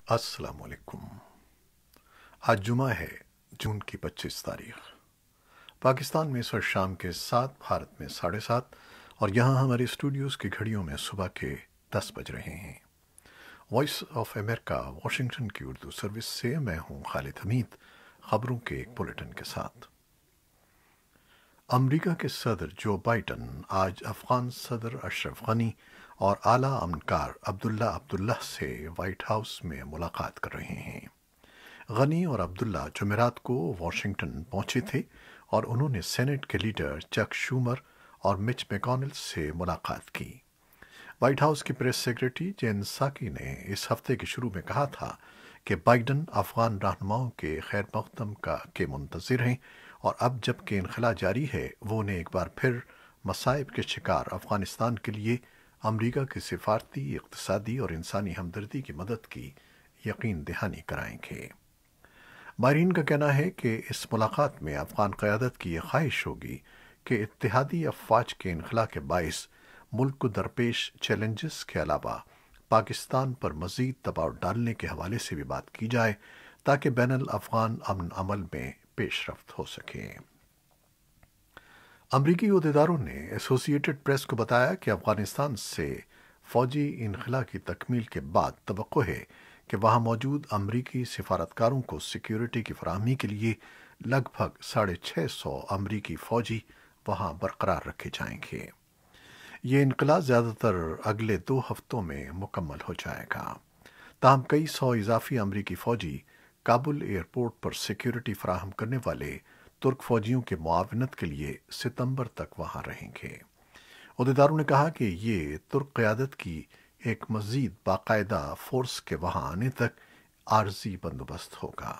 السلام علیکم۔ آج جمعہ ہے، جون کی 25 تاریخ۔ پاکستان میں اس وقت شام کے 7، بھارت میں 7:30، اور یہاں ہمارے اسٹوڈیوز کی گھڑیوں میں صبح کے 10 بج رہے ہیں۔ وائس آف امریکہ واشنگٹن کی اردو سروس سے میں ہوں خالد حمید، خبروں کے ایک بلیٹن کے ساتھ۔ امریکہ کے صدر جو بائیڈن آج افغان صدر اشرف غنی اور اعلیٰ امنکار عبداللہ سے وائٹ ہاؤس میں ملاقات کر رہے ہیں۔ غنی اور عبداللہ جمعرات کو واشنگٹن پہنچے تھے اور انہوں نے سینیٹ کے لیڈر چک شومر اور مچ میکونل سے ملاقات کی۔ وائٹ ہاؤس کی پریس سیکرٹری جین ساکی نے اس ہفتے کے شروع میں کہا تھا کہ بائیڈن افغان رہنماؤں کے خیر مقدم کے منتظر ہیں، اور اب جب کہ انخلا جاری ہے، وہ انہیں ایک بار پھر مصائب کے شکار افغانستان کے لیے امریکہ کی سفارتی، اقتصادی اور انسانی ہمدردی کی مدد کی یقین دہانی کرائیں گے۔ ماہرین کا کہنا ہے کہ اس ملاقات میں افغان قیادت کی یہ خواہش ہوگی کہ اتحادی افواج کے انخلا کے باعث ملک کو درپیش چیلنجز کے علاوہ پاکستان پر مزید دباؤ ڈالنے کے حوالے سے بھی بات کی جائے تاکہ بین الافغان امن عمل میں پیش رفت ہو سکے۔ امریکی عہدیداروں نے ایسوسی ایٹڈ پریس کو بتایا کہ افغانستان سے فوجی انخلا کی تکمیل کے بعد توقع ہے کہ وہاں موجود امریکی سفارتکاروں کو سیکیورٹی کی فراہمی کے لیے لگ بھگ 650 امریکی فوجی وہاں برقرار رکھے جائیں گے۔ یہ انخلا زیادہ تر اگلے 2 ہفتوں میں مکمل ہو جائے گا، تاہم کئی سو اضافی امریکی فوجی کابل ایئرپورٹ پر سیکیورٹی فراہم کرنے والے ترک فوجیوں کے معاونت کے لیے ستمبر تک وہاں رہیں گے۔ عہدیداروں نے کہا کہ یہ ترک قیادت کی ایک مزید باقاعدہ فورس کے وہاں آنے تک عارضی بندوبست ہوگا۔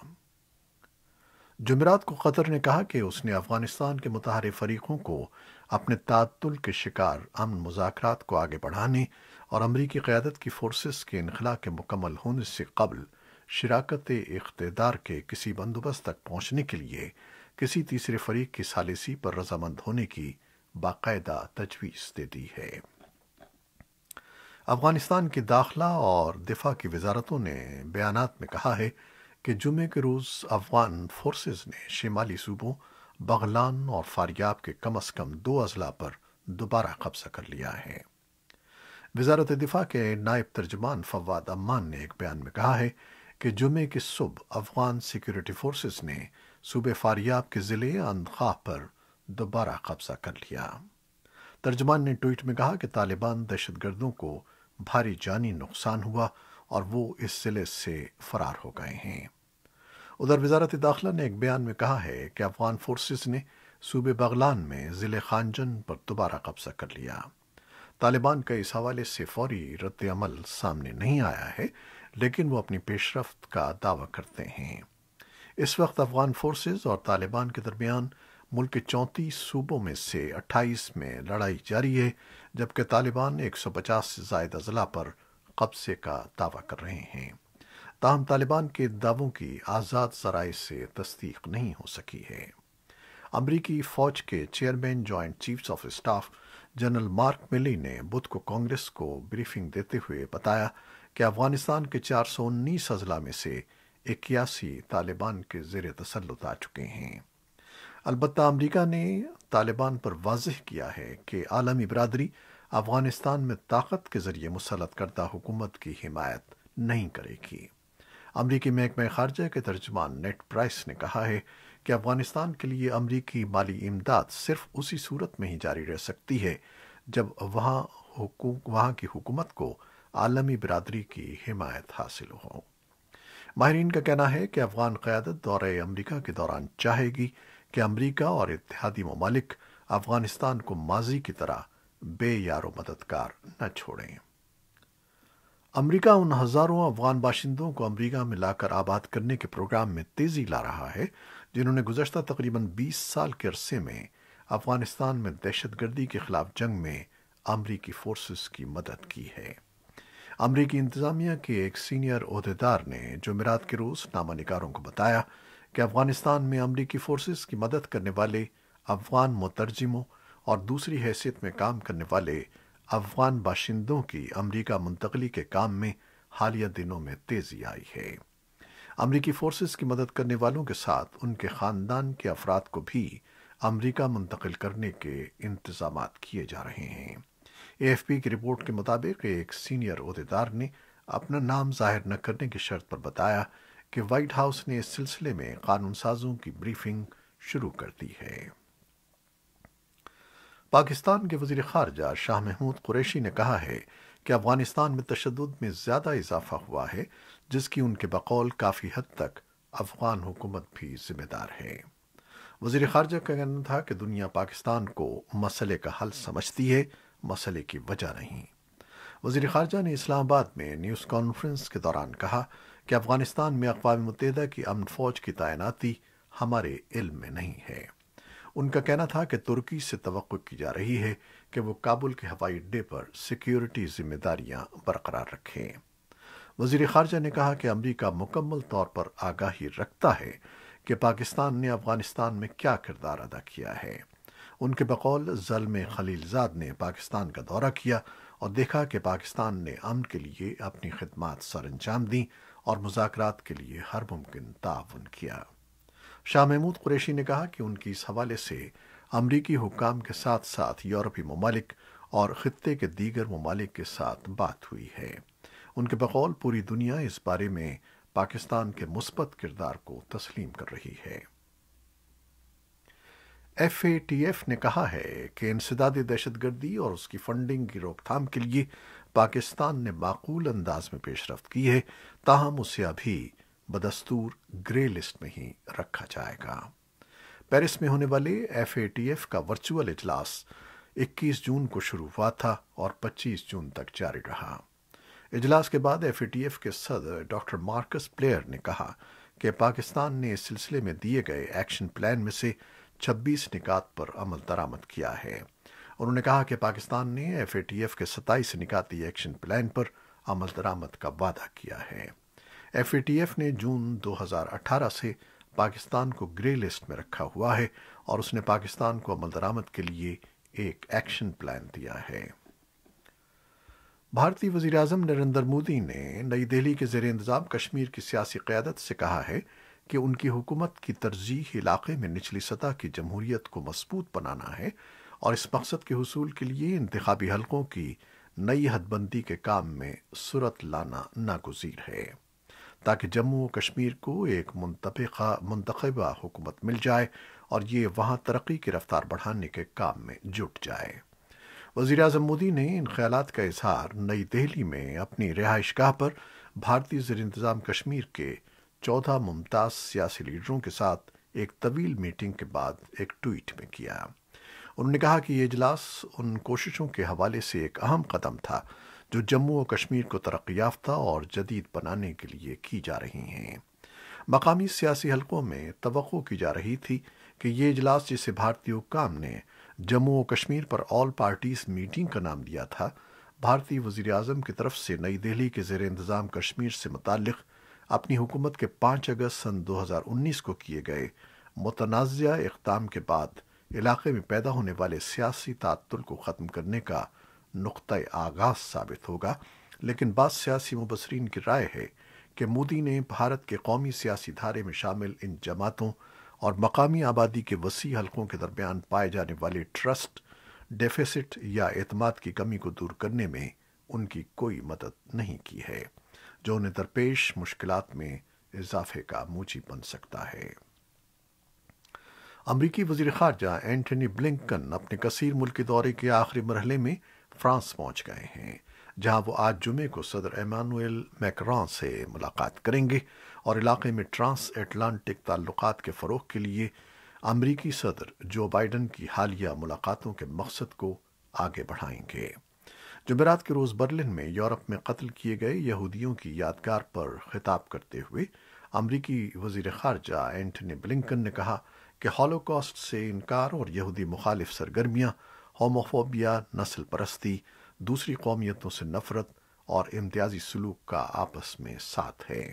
جمعرات کو قطر نے کہا کہ اس نے افغانستان کے متحارب فریقوں کو اپنے تعطل کے شکار امن مذاکرات کو آگے بڑھانے اور امریکی قیادت کی فورسز کے انخلا کے مکمل ہونے سے قبل شراکت اقتدار کے کسی بندوبست تک پہنچنے کے لیے کسی تیسرے فریق کی ثالثی پر رضامند ہونے کی باقاعدہ تجویز دے دی ہے۔ افغانستان کی داخلہ اور دفاع کی وزارتوں نے بیانات میں کہا ہے کہ جمعے کے روز افغان فورسز نے شمالی صوبوں بغلان اور فاریاب کے کم از کم 2 اضلاع پر دوبارہ قبضہ کر لیا ہے۔ وزارت دفاع کے نائب ترجمان فواد امان نے ایک بیان میں کہا ہے کہ جمعے کی صبح افغان سیکیورٹی فورسز نے صوبے فاریاب کے ضلع اندخواہ پر دوبارہ قبضہ کر لیا۔ ترجمان نے ٹویٹ میں کہا کہ طالبان دہشت گردوں کو بھاری جانی نقصان ہوا اور وہ اس ضلع سے فرار ہو گئے ہیں۔ ادھر وزارت داخلہ نے ایک بیان میں کہا ہے کہ افغان فورسز نے صوبے بغلان میں ضلع خانجن پر دوبارہ قبضہ کر لیا۔ طالبان کا اس حوالے سے فوری رد عمل سامنے نہیں آیا ہے، لیکن وہ اپنی پیش رفت کا دعویٰ کرتے ہیں۔ اس وقت افغان فورسز اور طالبان کے درمیان ملک کے 34 صوبوں میں سے 28 میں لڑائی جاری ہے، جبکہ طالبان 150 سے زائد اضلاع پر قبضے کا دعویٰ کر رہے ہیں۔ تاہم طالبان کے دعووں کی آزاد ذرائع سے تصدیق نہیں ہو سکی ہے۔ امریکی فوج کے chairman joint chiefs of staff general mark ملی نے بدھ کو کانگریس کو بریفنگ دیتے ہوئے بتایا کہ افغانستان کے 419 اضلاع میں سے 81 طالبان کے زیر تسلط آ چکے ہیں۔ البتہ امریکہ نے طالبان پر واضح کیا ہے کہ عالمی برادری افغانستان میں طاقت کے ذریعے مسلط کردہ حکومت کی حمایت نہیں کرے گی۔ امریکی محکمہ خارجہ کے ترجمان نیٹ پرائس نے کہا ہے کہ افغانستان کے لیے امریکی مالی امداد صرف اسی صورت میں ہی جاری رہ سکتی ہے جب وہاں کی حکومت کو عالمی برادری کی حمایت حاصل ہو۔ ماہرین کا کہنا ہے کہ افغان قیادت دورہ امریکہ کے دوران چاہے گی کہ امریکہ اور اتحادی ممالک افغانستان کو ماضی کی طرح بے یار و مددگار نہ چھوڑیں۔ امریکہ ان ہزاروں افغان باشندوں کو امریکہ میں لا کر آباد کرنے کے پروگرام میں تیزی لا رہا ہے جنہوں نے گزشتہ تقریباً 20 سال کے عرصے میں افغانستان میں دہشت گردی کے خلاف جنگ میں امریکی فورسز کی مدد کی ہے۔ امریکی انتظامیہ کے ایک سینئر عہدیدار نے جمعرات کے روز نامہ نگاروں کو بتایا کہ افغانستان میں امریکی فورسز کی مدد کرنے والے افغان مترجموں اور دوسری حیثیت میں کام کرنے والے افغان باشندوں کی امریکہ منتقلی کے کام میں حالیہ دنوں میں تیزی آئی ہے۔ امریکی فورسز کی مدد کرنے والوں کے ساتھ ان کے خاندان کے افراد کو بھی امریکہ منتقل کرنے کے انتظامات کیے جا رہے ہیں۔ اے ایف پی کی رپورٹ کے مطابق ایک سینئر عہدیدار نے اپنا نام ظاہر نہ کرنے کی شرط پر بتایا کہ وائٹ ہاؤس نے اس سلسلے میں قانون سازوں کی بریفنگ شروع کر دی ہے۔ پاکستان کے وزیر خارجہ شاہ محمود قریشی نے کہا ہے کہ افغانستان میں تشدد میں زیادہ اضافہ ہوا ہے، جس کی ان کے بقول کافی حد تک افغان حکومت بھی ذمہ دار ہے۔ وزیر خارجہ کا کہنا تھا کہ دنیا پاکستان کو مسئلے کا حل سمجھتی ہے، مسئلے کی وجہ نہیں۔ وزیر خارجہ نے اسلام آباد میں نیوز کانفرنس کے دوران کہا کہ افغانستان میں اقوام متحدہ کی امن فوج کی تعیناتی ہمارے علم میں نہیں ہے۔ ان کا کہنا تھا کہ ترکی سے توقع کی جا رہی ہے کہ وہ کابل کے ہوائی اڈے پر سیکیورٹی ذمہ داریاں برقرار رکھیں۔ وزیر خارجہ نے کہا کہ امریکہ مکمل طور پر آگاہی رکھتا ہے کہ پاکستان نے افغانستان میں کیا کردار ادا کیا ہے۔ ان کے بقول زلمے خلیل زاد نے پاکستان کا دورہ کیا اور دیکھا کہ پاکستان نے امن کے لیے اپنی خدمات سر انجام دیں اور مذاکرات کے لیے ہر ممکن تعاون کیا۔ شاہ محمود قریشی نے کہا کہ ان کی اس حوالے سے امریکی حکام کے ساتھ ساتھ یورپی ممالک اور خطے کے دیگر ممالک کے ساتھ بات ہوئی ہے۔ ان کے بقول پوری دنیا اس بارے میں پاکستان کے مثبت کردار کو تسلیم کر رہی ہے۔ ایف اے ٹی ایف نے کہا ہے کہ انسدادی دہشت گردی اور اس کی فنڈنگ کی روک تھام کے لیے پاکستان نے معقول انداز میں پیش رفت کی ہے، تاہم اسے ابھی بدستور گرے لسٹ میں ہی رکھا جائے گا۔ پیرس میں ہونے والے ایف اے ٹی ایف کا ورچوئل اجلاس 21 جون کو شروع ہوا تھا اور 25 جون تک جاری رہا۔ اجلاس کے بعد ایف اے ٹی ایف کے صدر ڈاکٹر مارکس پلیئر نے کہا کہ پاکستان نے اس سلسلے میں دیے گئے ایکشن پلان میں سے 26 نکات پر عمل درآمد کیا ہے۔ انہوں نے کہا کہ پاکستان نے ایف اے ٹی ایف کے 27 نکاتی ایکشن پلان پر عمل درآمد کا وعدہ کیا ہے۔ ایف اے ٹی ایف نے جون 2018 سے پاکستان کو گرے لسٹ میں رکھا ہوا ہے اور اس نے پاکستان کو عمل درآمد کے لیے ایک ایکشن پلان دیا ہے۔ بھارتی وزیر اعظم نریندر مودی نے نئی دہلی کے زیر انتظام کشمیر کی سیاسی قیادت سے کہا ہے کہ ان کی حکومت کی ترجیح علاقے میں نچلی سطح کی جمہوریت کو مضبوط بنانا ہے اور اس مقصد کے حصول کے لیے انتخابی حلقوں کی نئی حد بندی کے کام میں سرعت لانا ناگزیر ہے، تاکہ جموں و کشمیر کو ایک منتخبہ حکومت مل جائے اور یہ وہاں ترقی کی رفتار بڑھانے کے کام میں جٹ جائے۔ وزیر اعظم مودی نے ان خیالات کا اظہار نئی دہلی میں اپنی رہائش گاہ پر بھارتی زیر انتظام کشمیر کے 14 ممتاز سیاسی لیڈروں کے ساتھ ایک طویل میٹنگ کے بعد ایک ٹویٹ میں کیا۔ انہوں نے کہا کہ یہ اجلاس ان کوششوں کے حوالے سے ایک اہم قدم تھا جو جموں و کشمیر کو ترقی یافتہ اور جدید بنانے کے لیے کی جا رہی ہیں۔ مقامی سیاسی حلقوں میں توقع کی جا رہی تھی کہ یہ اجلاس، جسے بھارتی حکام نے جموں و کشمیر پر آل پارٹیز میٹنگ کا نام دیا تھا، بھارتی وزیر اعظم کی طرف سے نئی دہلی کے زیر انتظام کشمیر سے متعلق اپنی حکومت کے 5 اگست سن 2019 کو کیے گئے متنازعہ اقدام کے بعد علاقے میں پیدا ہونے والے سیاسی تعطل کو ختم کرنے کا نقطۂ آغاز ثابت ہوگا۔ لیکن بعض سیاسی مبصرین کی رائے ہے کہ مودی نے بھارت کے قومی سیاسی دھارے میں شامل ان جماعتوں اور مقامی آبادی کے وسیع حلقوں کے درمیان پائے جانے والے ٹرسٹ ڈیفیسٹ یا اعتماد کی کمی کو دور کرنے میں ان کی کوئی مدد نہیں کی ہے، جو انہیں درپیش مشکلات میں اضافے کا موجب بن سکتا ہے۔ امریکی وزیر خارجہ اینٹونی بلنکن اپنے کثیر ملکی دورے کے آخری مرحلے میں فرانس پہنچ گئے ہیں، جہاں وہ آج جمعے کو صدر ایمانوئل میکران سے ملاقات کریں گے اور علاقے میں ٹرانس اٹلانٹک تعلقات کے فروغ کے لیے امریکی صدر جو بائیڈن کی حالیہ ملاقاتوں کے مقصد کو آگے بڑھائیں گے۔ جمعرات کے روز برلن میں یورپ میں قتل کیے گئے یہودیوں کی یادگار پر خطاب کرتے ہوئے امریکی وزیر خارجہ اینٹونی بلنکن نے کہا کہ ہولوکاسٹ سے انکار اور یہودی مخالف سرگرمیاں ہوموفوبیا، نسل پرستی، دوسری قومیتوں سے نفرت اور امتیازی سلوک کا آپس میں ساتھ ہے۔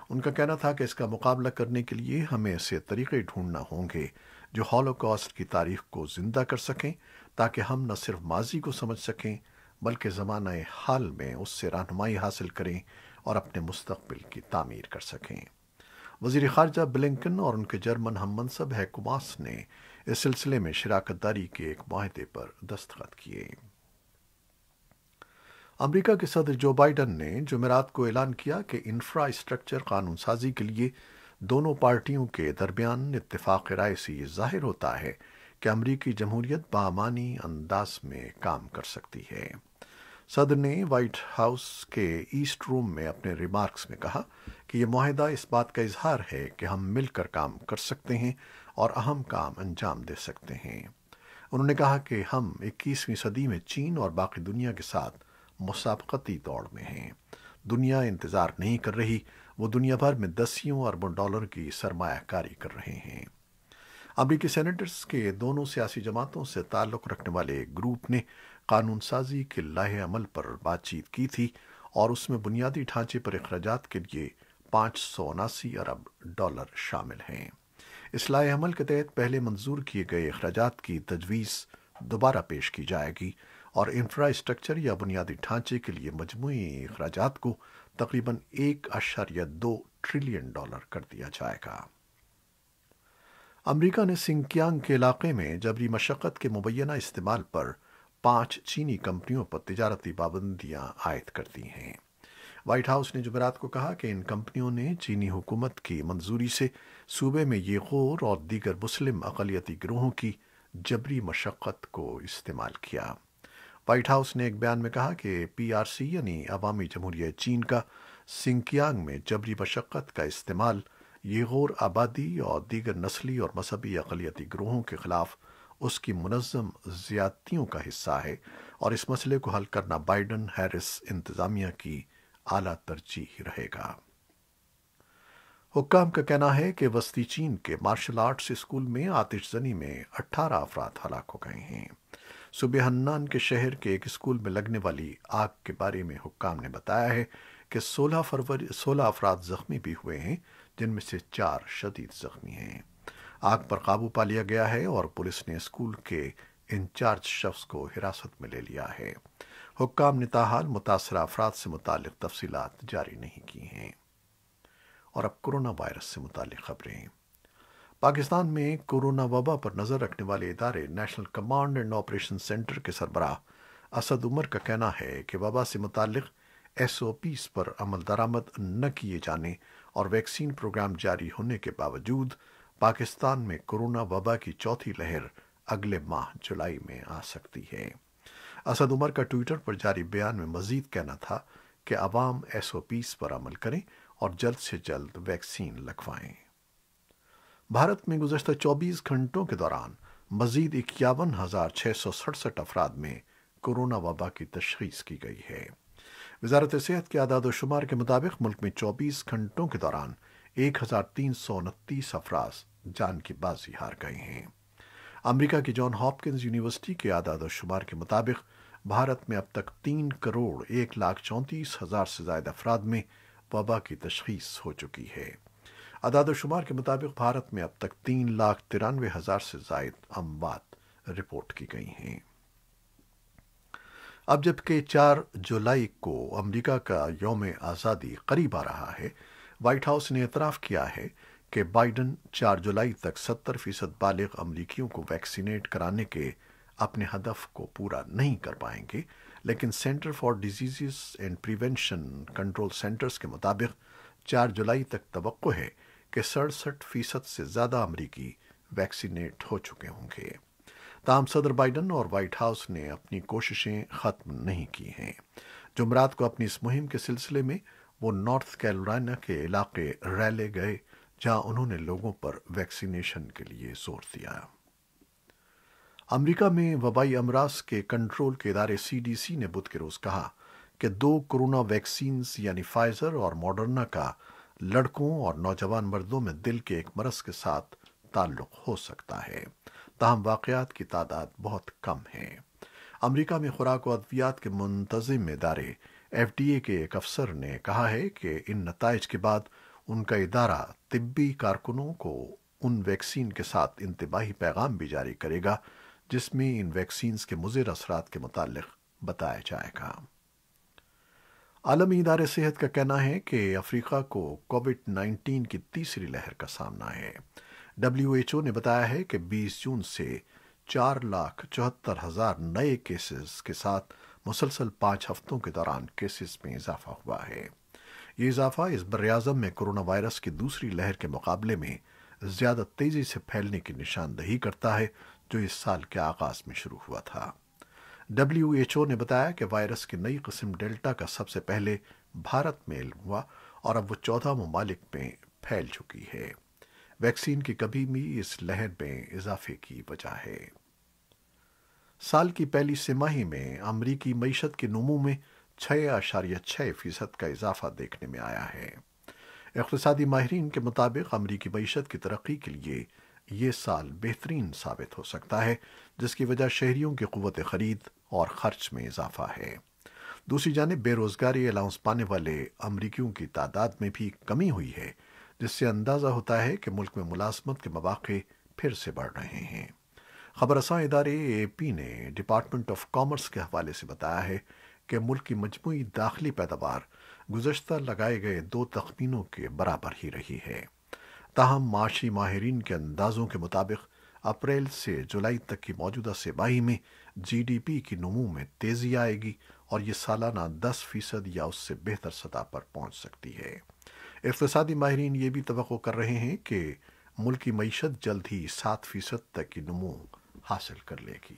ان کا کہنا تھا کہ اس کا مقابلہ کرنے کے لیے ہمیں ایسے طریقے ڈھونڈنا ہوں گے جو ہولوکاسٹ کی تاریخ کو زندہ کر سکیں، تاکہ ہم نہ صرف ماضی کو سمجھ سکیں بلکہ زمانہ حال میں اس سے رہنمائی حاصل کریں اور اپنے مستقبل کی تعمیر کر سکیں۔ وزیر خارجہ بلنکن اور ان کے جرمن ہم منصب ہیکو ماس نے اس سلسلے میں شراکت داری کے ایک معاہدے پر دستخط کیے۔ امریکہ کے صدر جو بائیڈن نے جمعرات کو اعلان کیا کہ انفراسٹرکچر قانون سازی کے لیے دونوں پارٹیوں کے درمیان اتفاق رائے سے یہ ظاہر ہوتا ہے کہ امریکی جمہوریت بامعنی انداز میں کام کر سکتی ہے۔ صدر نے وائٹ ہاؤس کے ایسٹ روم میں اپنے ریمارکس میں کہا کہ یہ معاہدہ اس بات کا اظہار ہے کہ ہم مل کر کام کر سکتے ہیں اور اہم کام انجام دے سکتے ہیں۔ انہوں نے کہا کہ ہم 21ویں صدی میں چین اور باقی دنیا کے ساتھ مسابقتی دوڑ میں ہیں۔ دنیا انتظار نہیں کر رہی، وہ دنیا بھر میں دسیوں اربوں ڈالر کی سرمایہ کاری کر رہے ہیں۔ امریکی سینیٹرز کے دونوں سیاسی جماعتوں سے تعلق رکھنے والے ایک گروپ نے قانون سازی کے لائحہ عمل پر بات چیت کی تھی اور اس میں بنیادی ڈھانچے پر اخراجات کے لیے 579 ارب ڈالر شامل ہیں۔ اس لائحہ عمل کے تحت پہلے منظور کیے گئے اخراجات کی تجویز دوبارہ پیش کی جائے گی اور انفراسٹرکچر یا بنیادی ڈھانچے کے لیے مجموعی اخراجات کو تقریباً 1.2 ٹریلین ڈالر کر دیا جائے گا۔ امریکہ نے سنکیانگ کے علاقے میں جبری مشقت کے مبینہ استعمال پر 5 چینی کمپنیوں پر تجارتی پابندیاں عائد کر دی ہیں۔ وائٹ ہاؤس نے جمعرات کو کہا کہ ان کمپنیوں نے چینی حکومت کی منظوری سے صوبے میں یغور اور دیگر مسلم اقلیتی گروہوں کی جبری مشقت کو استعمال کیا۔ وائٹ ہاؤس نے ایک بیان میں کہا کہ PRC یعنی عوامی جمہوریہ چین کا سنکیانگ میں جبری مشقت کا استعمال یغور آبادی اور دیگر نسلی اور مذہبی اقلیتی گروہوں کے خلاف اس کی منظم زیادتیوں کا حصہ ہے اور اس مسئلے کو حل کرنا بائیڈن ہیرس انتظامیہ کی اعلیٰ ترجیح رہے گا۔ حکام کا کہنا ہے کہ وسطی چین کے مارشل آرٹس اسکول میں آتش زنی میں 18 افراد ہلاک ہو گئے ہیں۔ صوبہ ہنان کے شہر کے ایک اسکول میں لگنے والی آگ کے بارے میں حکام نے بتایا ہے کہ 16 افراد زخمی بھی ہوئے ہیں، جن میں سے 4 شدید زخمی ہیں۔ آگ پر قابو پا لیا گیا ہے اور پولیس نے اسکول کے انچارج شخص کو حراست میں لے لیا ہے۔ حکام نے تاحال متاثرہ افراد سے متعلق تفصیلات جاری نہیں کی ہیں۔ اور اب کورونا وائرس سے متعلق خبریں۔ پاکستان میں کورونا وبا پر نظر رکھنے والے ادارے national command and operation centre کے سربراہ اسد عمر کا کہنا ہے کہ وبا سے متعلق SOPs پر عمل درآمد نہ کیے جانے اور ویکسین پروگرام جاری ہونے کے باوجود پاکستان میں کورونا وبا کی چوتھی لہر اگلے ماہ جولائی میں آ سکتی ہے۔ اسد عمر کا ٹویٹر پر جاری بیان میں مزید کہنا تھا کہ عوام SOPs پر عمل کریں اور جلد سے جلد ویکسین لگوائیں۔ بھارت میں گزشتہ 24 گھنٹوں کے دوران مزید 51,667 افراد میں کورونا وبا کی تشخیص کی گئی ہے۔ وزارت صحت کے اعداد و شمار کے مطابق ملک میں 24 گھنٹوں کے دوران 1,329 افراد جان کی بازی ہار گئے ہیں۔ امریکہ کی جان ہاپکنز یونیورسٹی کے اعداد و شمار کے مطابق بھارت میں اب تک 3,1,34,000 سے زائد افراد میں وبا کی تشخیص ہو چکی ہے۔ اعداد و شمار کے مطابق بھارت میں اب تک 3,93,000 سے زائد اموات رپورٹ کی گئی ہیں۔ اب جبکہ 4 جولائی کو امریکہ کا یوم آزادی قریب آ رہا ہے، وائٹ ہاؤس نے اعتراف کیا ہے کہ بائیڈن 4 جولائی تک 70% بالغ امریکیوں کو ویکسینیٹ کرانے کے اپنے ہدف کو پورا نہیں کر پائیں گے، لیکن centre for diseases and prevention control centres کے مطابق 4 جولائی تک توقع ہے کہ 67% سے زیادہ امریکی ویکسینیٹ ہو چکے ہوں گے۔ تاہم صدر بائیڈن اور وائٹ ہاؤس نے اپنی کوششیں ختم نہیں کی ہیں۔ جمعرات کو اپنی اس مہم کے سلسلے میں وہ نارتھ کیرولینا کے علاقے ریلے گئے، جہاں انہوں نے لوگوں پر ویکسینیشن کے لیے زور دیا۔ امریکہ میں وبائی امراض کے کنٹرول کے ادارے CDC نے بدھ کے روز کہا کہ 2 کورونا ویکسینز یعنی فائزر اور ماڈرنا کا لڑکوں اور نوجوان مردوں میں دل کے ایک مرض کے ساتھ تعلق ہو سکتا ہے، تاہم واقعات کی تعداد بہت کم ہے۔ امریکہ میں خوراک و ادویات کے منتظم ادارے FDA کے ایک افسر نے کہا ہے کہ ان نتائج کے بعد ان کا ادارہ طبی کارکنوں کو ان ویکسین کے ساتھ انتباہی پیغام بھی جاری کرے گا جس میں ان ویکسینز کے مضر اثرات کے متعلق بتایا جائے گا۔ عالمی ادارے صحت کا کہنا ہے کہ افریقہ کو کووڈ-19 کی تیسری لہر کا سامنا ہے۔ WHO نے بتایا ہے کہ 20 جون سے 4,74,000 نئے کیسز کے ساتھ مسلسل 5 ہفتوں کے دوران کیسز میں اضافہ ہوا ہے۔ یہ اضافہ اس براعظم میں کرونا وائرس کی دوسری لہر کے مقابلے میں زیادہ تیزی سے پھیلنے کی نشاندہی کرتا ہے جو اس سال کے آغاز میں شروع ہوا تھا۔ WHO نے بتایا کہ وائرس کی نئی قسم ڈیلٹا کا سب سے پہلے بھارت میں علم ہوا اور اب وہ 14 ممالک میں پھیل چکی ہے۔ ویکسین کی کمی بھی اس لہر میں اضافے کی وجہ ہے۔ سال کی پہلی سہ ماہی میں امریکی معیشت کے نمو میں 6.6% کا اضافہ دیکھنے میں آیا ہے۔ اقتصادی ماہرین کے مطابق امریکی معیشت کی ترقی کے لیے یہ سال بہترین ثابت ہو سکتا ہے، جس کی وجہ شہریوں کی قوت خرید اور خرچ میں اضافہ ہے۔ دوسری جانب بے روزگاری الاؤنس پانے والے امریکیوں کی تعداد میں بھی کمی ہوئی ہے، جس سے اندازہ ہوتا ہے کہ ملک میں ملازمت کے مواقع پھر سے بڑھ رہے ہیں۔ خبر رساں ادارے AP نے ڈپارٹمنٹ آف کامرس کے حوالے سے بتایا ہے کہ ملک کی مجموعی داخلی پیداوار گزشتہ لگائے گئے 2 تخمینوں کے برابر ہی رہی ہے۔ تاہم معاشی ماہرین کے اندازوں کے مطابق اپریل سے جولائی تک کی موجودہ سہ ماہی میں GDP کی نمو میں تیزی آئے گی اور یہ سالانہ 10% یا اس سے بہتر سطح پر پہنچ سکتی ہے۔ اقتصادی ماہرین یہ بھی توقع کر رہے ہیں کہ ملکی معیشت جلد ہی 7% تک کی نمو حاصل کر لے گی۔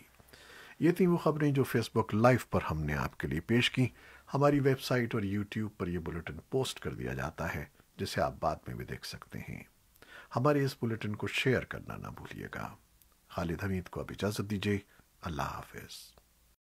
یہ تھیں وہ خبریں جو فیس بک لائیو پر ہم نے آپ کے لیے پیش کی۔ ہماری ویب سائٹ اور یوٹیوب پر یہ بلیٹن پوسٹ کر دیا جاتا ہے، جسے آپ بعد میں بھی دیکھ سکتے ہیں۔ ہمارے اس بلیٹن کو شیئر کرنا نہ بھولیے گا۔ خالد حمید کو اب اجازت دیجیے۔ اللہ حافظ۔